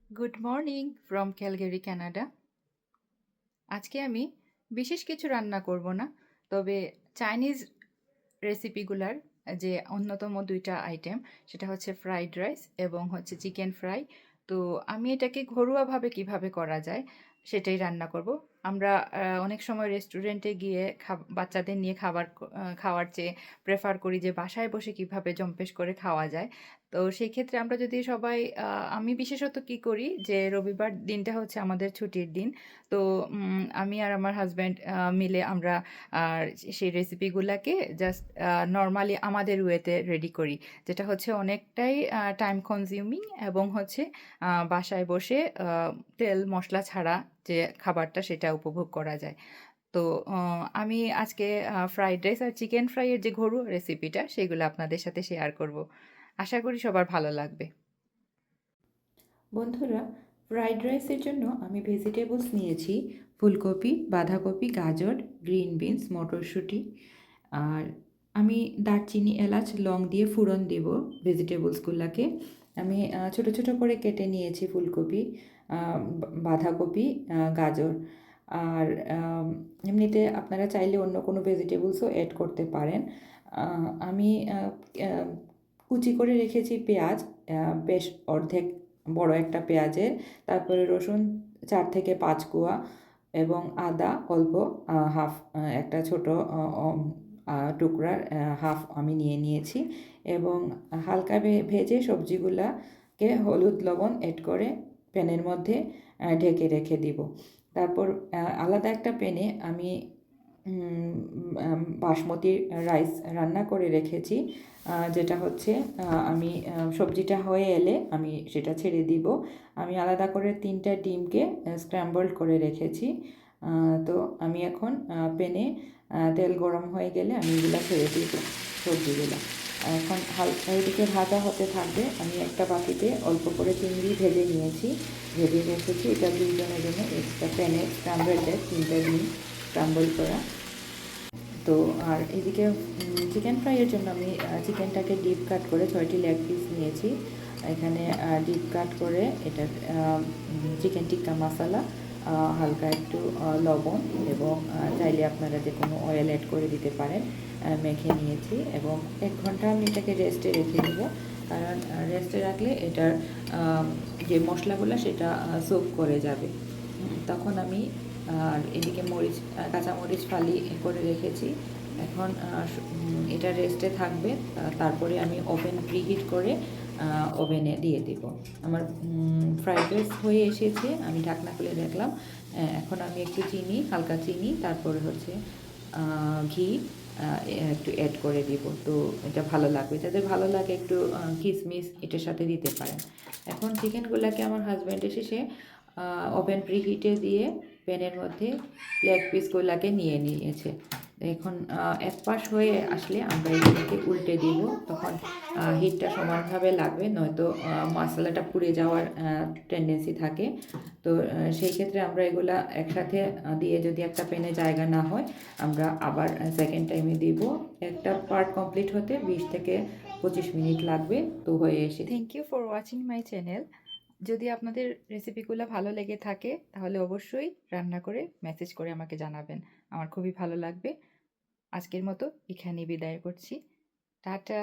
Good morning from Calgary, Canada. আজকে আমি বিশেষ কিছু রান্না করব না, তবে চাইনিজ রেসিপিগুলার যে অন্যতম ২টা আইটেম, সেটা হচ্ছে ফ্রাইড রাইস এবং হচ্ছে চিকেন ফ্রাই। তো আমি এটাকে ঘরোয়াভাবে কিভাবে করা যায় সেটাই রান্না করব। আমরা অনেক সময় রেস্টুরেন্টে গিয়ে বাচ্চাদের নিয়ে খাওয়ার চেয়ে প্রেফার করি যে বাসায় বসে কিভাবে জম্পেশ করে খাওয়া যায়। তো সেই ক্ষেত্রে আমরা যদি সবাই আমি বিশেষত কি করি যে রবিবার দিনটা হচ্ছে আমাদের ছুটির দিন। তো আমি আর আমার হাসব্যান্ড মিলে আমরা আর সেই রেসিপিগুলাকে জাস্ট নরমালি আমাদের ওয়েতে রেডি করি, যেটা হচ্ছে অনেকটাই টাইম কনজিউমিং এবং হচ্ছে বাসায় বসে তেল মশলা ছাড়া যে খাবারটা সেটা উপভোগ করা যায়। তো আমি আজকে ফ্রাইড রাইস আর চিকেন ফ্রাইয়ের যে ঘরোয়া রেসিপিটা সেগুলো আপনাদের সাথে শেয়ার করব। আশা করি সবার ভালো লাগবে। বন্ধুরা, ফ্রাইড রাইসের জন্য আমি ভেজিটেবলস নিয়েছি ফুলকপি, বাঁধাকপি, গাজর, গ্রিন বিনস, মটরশুঁটি। আর আমি দারচিনি, এলাচ, লং দিয়ে ফোড়ন দেব ভেজিটেবলসগুলোকে। আমি ছোট ছোট করে কেটে নিয়েছি ফুলকপি, বাঁধাকপি, গাজর। আর এমনিতে আপনারা চাইলে অন্য কোনো ভেজিটেবলসও অ্যাড করতে পারেন। আমি কুচি করে রেখেছি পেঁয়াজ, বেশ অর্ধেক বড় একটা পেঁয়াজের। তারপরে রসুন 4 থেকে 5 কোয়া এবং আদা অল্প হাফ, একটা ছোট টুকরার হাফ আমি নিয়ে নিয়েছি। এবং হালকা ভেজে সবজিগুলাকে হলুদ লবণ এড করে প্যানের মধ্যে ঢেকে রেখে দিব। তারপর আলাদা একটা প্যানে আমি বাসমতি রাইস রান্না করে রেখেছি, যেটা হচ্ছে আমি সবজিটা হয়ে এলে আমি সেটা ছেড়ে দিব। আমি আলাদা করে 3টা ডিমকে স্ক্র্যাম্বলড করে রেখেছি। তো আমি এখন প্যানে তেল গরম হয়ে গেলে আমি এগুলো ছেড়ে দিব সবজিগুলো। এখন হালকা এদিকে ভাজা হতে থাকবে। আমি একটা বাটিতে অল্প করে চিংড়ি ভেজে নিয়েছি, ভেজে রেখেছি। এটা 2 জনের জন্য এক্সট্রা প্যানে স্ক্র্যাম্বলড এগ 3টা ডিম স্ক্র্যাম্বল করা। তো আর এদিকে চিকেন ফ্রাইয়ের জন্য আমি চিকেনটাকে ডিপ কাট করে 6টি লেগ পিস নিয়েছি। এখানে ডিপ কাট করে এটা চিকেন টিক্কা মশলা, হালকা একটু লবণ এবং চাইলে আপনারা যে কোনো অয়েল অ্যাড করে দিতে পারেন, মেখে নিয়েছি। এবং 1 ঘন্টা আমি এটাকে রেস্টে রেখে দেব, কারণ রেস্টে রাখলে এটার যে মশলাগুলো সেটা সোক করে যাবে। তখন আমি আর এদিকে কাঁচামরিচ ফালি করে রেখেছি। এখন এটা রেস্টে থাকবে। তারপরে আমি ওভেন প্রিহিট করে ওভেনে দিয়ে দিব। আমার ফ্রাইড রাইস হয়ে এসেছে, আমি ঢাকনা খুলে দেখলাম। এখন আমি একটু চিনি, হালকা চিনি, তারপরে হচ্ছে ঘি একটু অ্যাড করে দিব। তো এটা ভালো লাগবে, যাদের ভালো লাগে একটু কিশমিশ এটার সাথে দিতে পারেন। এখন চিকেনগুলোকে আমার হাজব্যান্ড এসে ওভেন প্রিহিটে দিয়ে প্যানের মধ্যে লেগ পিসগুলোকে নিয়ে নিয়েছে। এখন এক পাশ হয়ে আসলে আমরা এগুলোকে উল্টে দিব। তখন হিটটা সমানভাবে লাগবে, নয়তো মশলাটা পুড়ে যাওয়ার টেন্ডেন্সি থাকে। তো সেই ক্ষেত্রে আমরা এগুলা একসাথে দিয়ে যদি একটা প্যানে জায়গা না হয়, আমরা আবার সেকেন্ড টাইমে দিব। একটা পার্ট কমপ্লিট হতে 20 থেকে 25 মিনিট লাগবে। তো হয়ে এসে thank you for watching my channel. যদি আপনাদের রেসিপিগুলো ভালো লেগে থাকে তাহলে অবশ্যই রান্না করে মেসেজ করে আমাকে জানাবেন, আমার খুবই ভালো লাগবে। আজকের মতো এখানেই বিদায় করছি। টাটা।